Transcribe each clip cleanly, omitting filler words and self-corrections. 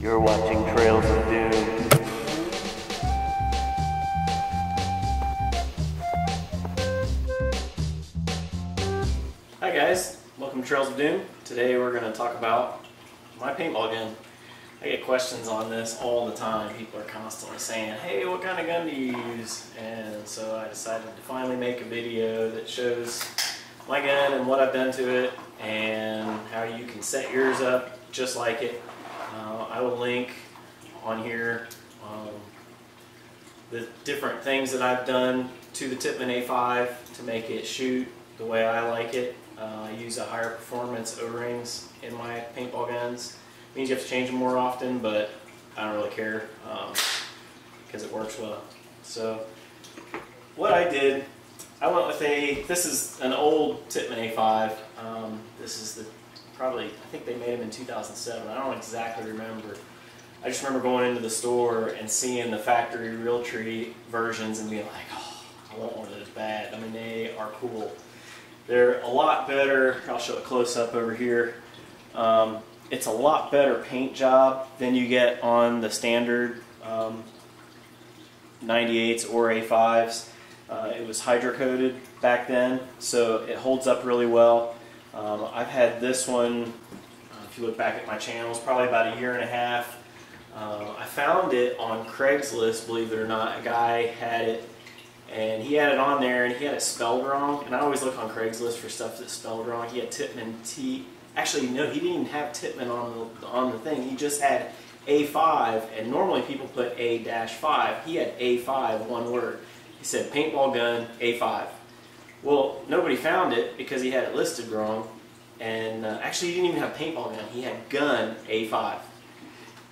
You're watching Trails of Doom. Hi guys, welcome to Trails of Doom. Today we're going to talk about my paintball gun. I get questions on this all the time. People are constantly saying, hey, what kind of gun do you use? And so I decided to finally make a video that shows my gun and what I've done to it and how you can set yours up just like it. I will link on here the different things that I've done to the Tippmann A-5 to make it shoot the way I like it. I use a higher performance O-rings in my paintball guns. It means you have to change them more often, but I don't really care because it works well. So what I did, I went with this is an old Tippmann A-5. This is probably, I think they made them in 2007. I don't exactly remember. I just remember going into the store and seeing the factory Realtree versions and being like, oh, I want one of those bad. I mean, they are cool. They're a lot better. I'll show a close-up over here. It's a lot better paint job than you get on the standard 98s or A5s. It was hydro-coated back then, so it holds up really well. I've had this one, if you look back at my channel, it's probably about a year and a half. I found it on Craigslist, believe it or not. A guy had it, and he had it on there, and he had it spelled wrong. And I always look on Craigslist for stuff that's spelled wrong. He had Tippmann Actually, no, he didn't even have Tippmann on the thing. He just had A5, and normally people put A-5. He had A5, one word. He said paintball gun A5. Well, nobody found it because he had it listed wrong. And actually, he didn't even have paintball gun. He had gun A5.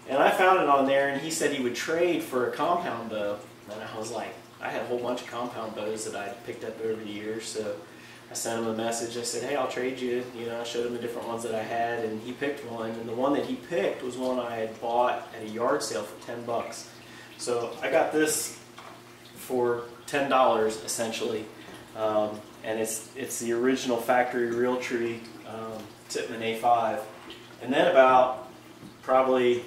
And I found it on there, and he said he would trade for a compound bow. And I was like, I had a whole bunch of compound bows that I picked up over the years, so I sent him a message. I said, hey, I'll trade you. You know, I showed him the different ones that I had, and he picked one. And the one that he picked was one I had bought at a yard sale for 10 bucks. So I got this for $10 essentially, and it's the original factory Realtree Tippmann A5. And then about probably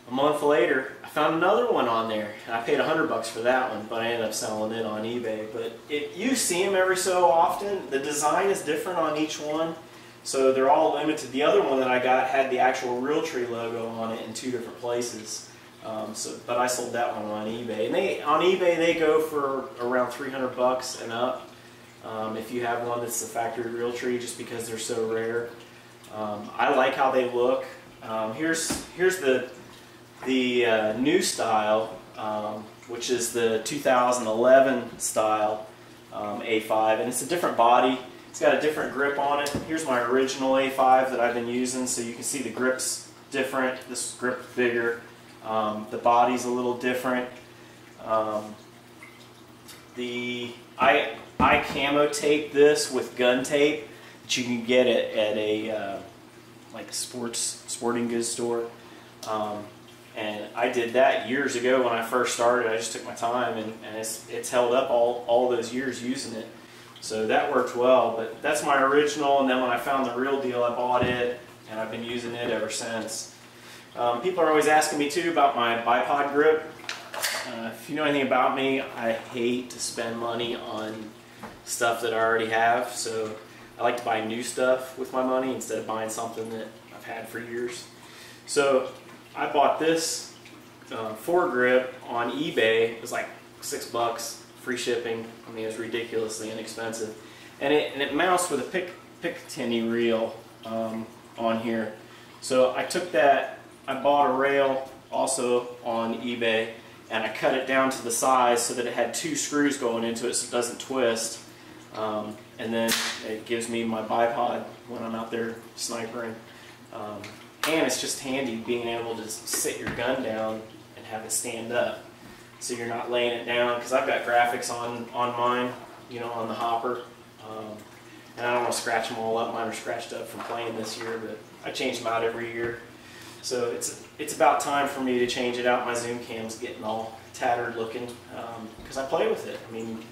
a month later, I found another one on there, and I paid 100 bucks for that one, but I ended up selling it on eBay. But you see them every so often. The design is different on each one, so they're all limited. The other one that I got had the actual Realtree logo on it in 2 different places, but I sold that one on eBay. And on eBay they go for around 300 bucks and up if you have one that's the factory Realtree, just because they're so rare. I like how they look. Here's the new style, which is the 2011 style A5, and it's a different body. It's got a different grip on it. Here's my original A5 that I've been using, so you can see the grip's different. This grip's bigger. The body's a little different. I camo tape this with gun tape that you can get at a like a sporting goods store. And I did that years ago when I first started. I just took my time, and it's held up all those years using it. So that worked well, but that's my original, and then when I found the real deal, I bought it, and I've been using it ever since. People are always asking me too about my bipod grip. If you know anything about me, I hate to spend money on stuff that I already have, so I like to buy new stuff with my money instead of buying something that I've had for years. So I bought this foregrip on eBay. It was like 6 bucks, free shipping. I mean, it was ridiculously inexpensive. And it mounts with a Picatinny reel on here. So I took that, I bought a rail also on eBay, and I cut it down to the size so that it had 2 screws going into it so it doesn't twist. And then it gives me my bipod when I'm out there snipering. And it's just handy being able to sit your gun down and have it stand up, so you're not laying it down. Because I've got graphics on mine, you know, on the hopper, and I don't want to scratch them all up. Mine are scratched up from playing this year, but I change them out every year. So it's about time for me to change it out. My ZoomCam's getting all tattered looking because I play with it. I mean,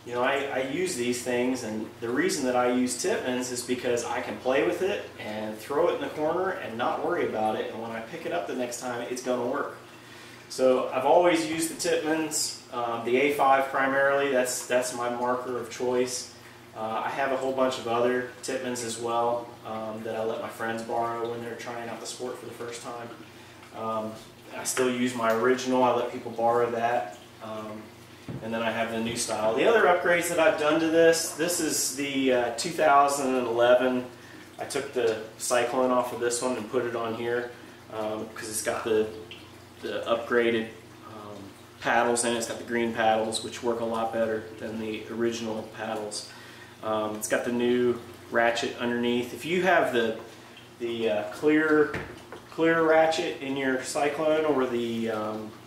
you know, I use these things, and the reason that I use Tippmann's is because I can play with it and throw it in the corner and not worry about it, and when I pick it up the next time, it's going to work. So I've always used the Tippmann's, the A-5 primarily. That's my marker of choice. I have a whole bunch of other Tippmann's as well that I let my friends borrow when they're trying out the sport for the first time. I still use my original. I let people borrow that. And then I have the new style. The other upgrades that I've done to this is the 2011. I took the Cyclone off of this one and put it on here because it's got the upgraded paddles in it. It's got the green paddles, which work a lot better than the original paddles. It's got the new ratchet underneath. If you have the clear ratchet in your Cyclone, or the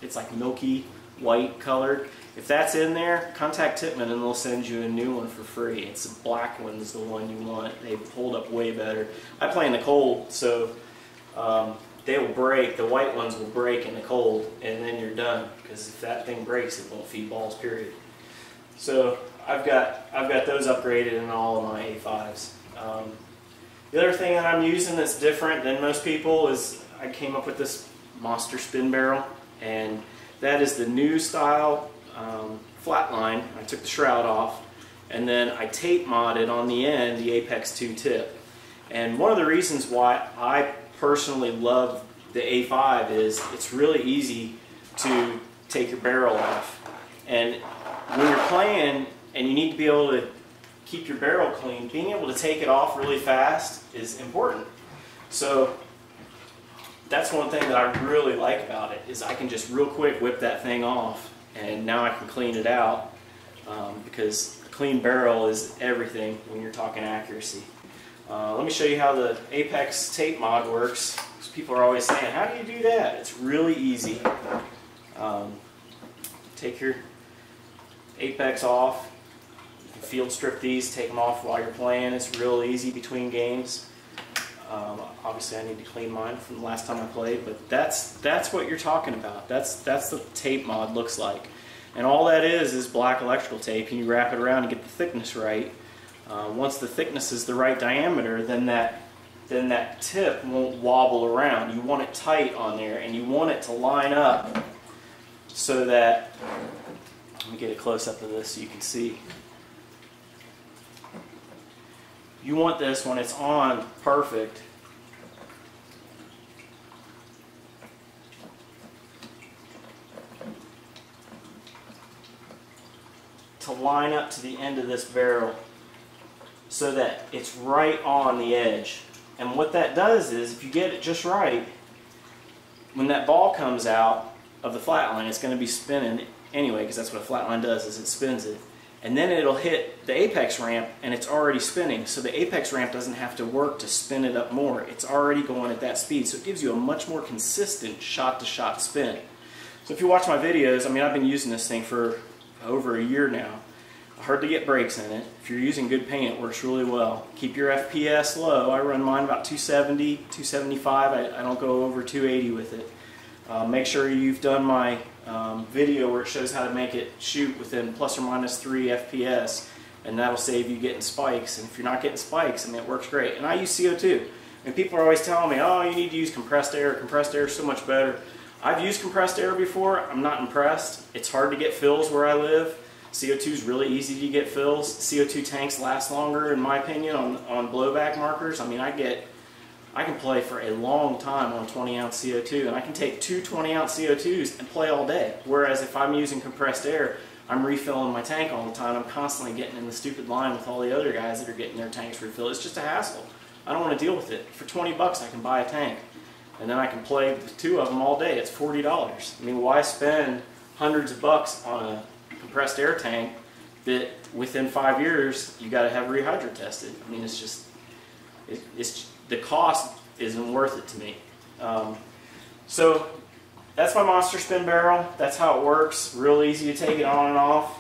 it's like milky white colored, if that's in there, contact Tippmann and they'll send you a new one for free. It's the black one is the one you want. They hold up way better. I play in the cold, so they will break. The white ones will break in the cold, and then you're done. Because if that thing breaks, it won't feed balls. Period. So I've got those upgraded in all of my A5s. The other thing that I'm using that's different than most people is I came up with this MonsterSpin barrel, and that is the new style flatline. I took the shroud off, and then I tape modded on the end the Apex 2 tip. And one of the reasons why I personally love the A5 is it's really easy to take your barrel off. And when you're playing and you need to be able to keep your barrel clean, being able to take it off really fast is important. So that's one thing that I really like about it, is I can just real quick whip that thing off, and now I can clean it out, because a clean barrel is everything when you're talking accuracy. Let me show you how the Apex tape mod works. People are always saying, how do you do that? It's really easy. Take your Apex off. You can field strip these, take them off while you're playing. It's real easy between games. Obviously I need to clean mine from the last time I played, but that's what you're talking about. That's the tape mod looks like. And all that is black electrical tape, and you wrap it around and get the thickness right. Once the thickness is the right diameter, then that tip won't wobble around. You want it tight on there, and you want it to line up so that, let me get a close-up of this so you can see. You want this when it's on perfect. To line up to the end of this barrel so that it's right on the edge. And what that does is, if you get it just right, when that ball comes out of the flat line, it's going to be spinning anyway, because that's what a flat line does, is it spins it. And then it'll hit the apex ramp, and it's already spinning. So the apex ramp doesn't have to work to spin it up more. It's already going at that speed. So it gives you a much more consistent shot-to-shot spin. So if you watch my videos, I mean, I've been using this thing for over a year now. I hardly get breaks in it. If you're using good paint, it works really well. Keep your FPS low. I run mine about 270, 275. I don't go over 280 with it. Make sure you've done my video where it shows how to make it shoot within plus or minus 3 FPS, and that'll save you getting spikes. And if you're not getting spikes, I mean, it works great. And I use CO2. And people are always telling me, oh, you need to use compressed air. Compressed air is so much better. I've used compressed air before. I'm not impressed. It's hard to get fills where I live. CO2 is really easy to get fills. CO2 tanks last longer, in my opinion, on blowback markers. I mean, I can play for a long time on 20-ounce CO2, and I can take 2 20-ounce CO2s and play all day. Whereas if I'm using compressed air, I'm refilling my tank all the time. I'm constantly getting in the stupid line with all the other guys that are getting their tanks refilled. It's just a hassle. I don't want to deal with it. For 20 bucks, I can buy a tank, and then I can play with 2 of them all day. It's $40. I mean, why spend hundreds of bucks on a compressed air tank that within 5 years you got to have rehydrate tested? I mean, it's just the cost isn't worth it to me. So that's my MonsterSpin barrel. That's how it works. Real easy to take it on and off.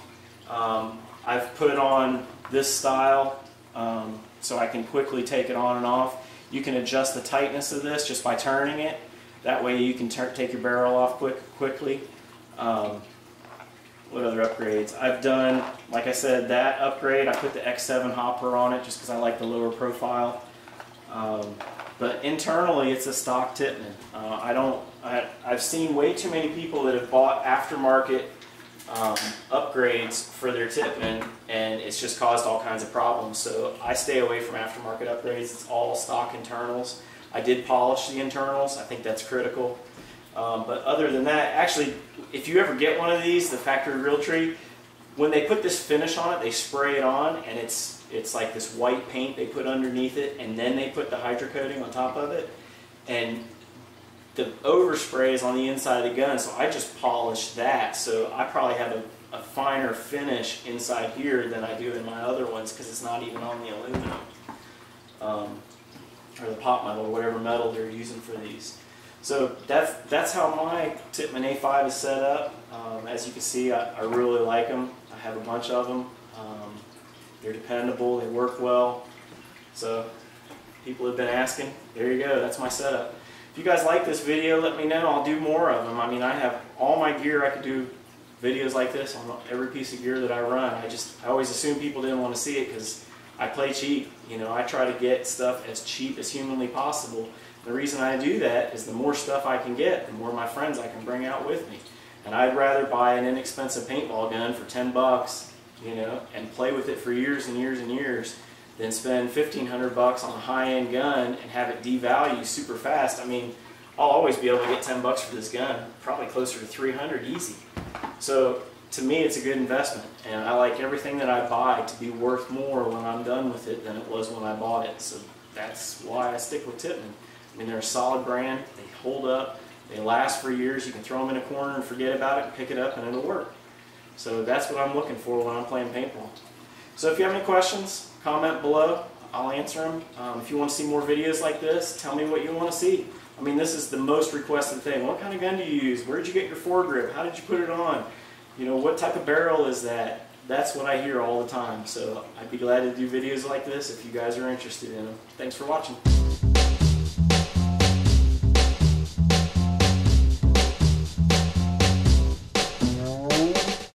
I've put it on this style so I can quickly take it on and off. You can adjust the tightness of this just by turning it. That way you can take your barrel off quickly. What other upgrades? I've done, like I said, that upgrade. I put the X7 hopper on it just because I like the lower profile. But internally, it's a stock Tippmann. I've seen way too many people that have bought aftermarket upgrades for their Tippmann, and it's just caused all kinds of problems. So I stay away from aftermarket upgrades. It's all stock internals. I did polish the internals. I think that's critical. But other than that, actually, if you ever get one of these, the factory Realtree, when they put this finish on it, they spray it on, and it's like this white paint they put underneath it, and then they put the hydro coating on top of it. And the overspray is on the inside of the gun, so I just polished that. So I probably have a finer finish inside here than I do in my other ones because it's not even on the aluminum. Or the pot metal, or whatever metal they're using for these. So that's how my Tippmann A-5 is set up. As you can see, I really like them. I have a bunch of them. They're dependable, they work well. So people have been asking, there you go, that's my setup. If you guys like this video, let me know. I'll do more of them. I mean, I have all my gear. I could do videos like this on every piece of gear that I run. I always assumed people didn't want to see it because I play cheap. You know, I try to get stuff as cheap as humanly possible. The reason I do that is the more stuff I can get, the more my friends I can bring out with me. And I'd rather buy an inexpensive paintball gun for 10 bucks, you know, and play with it for years and years and years than spend 1,500 bucks on a high-end gun and have it devalue super fast. I mean, I'll always be able to get 10 bucks for this gun, probably closer to 300 easy. So to me, it's a good investment, and I like everything that I buy to be worth more when I'm done with it than it was when I bought it. So that's why I stick with Tippmann. I mean, they're a solid brand. They hold up. They last for years. You can throw them in a corner and forget about it and pick it up and it'll work. So that's what I'm looking for when I'm playing paintball. So if you have any questions, comment below. I'll answer them. If you want to see more videos like this, tell me what you want to see. I mean, this is the most requested thing. What kind of gun do you use? Where did you get your foregrip? How did you put it on? You know, what type of barrel is that? That's what I hear all the time. So I'd be glad to do videos like this if you guys are interested in them. Thanks for watching.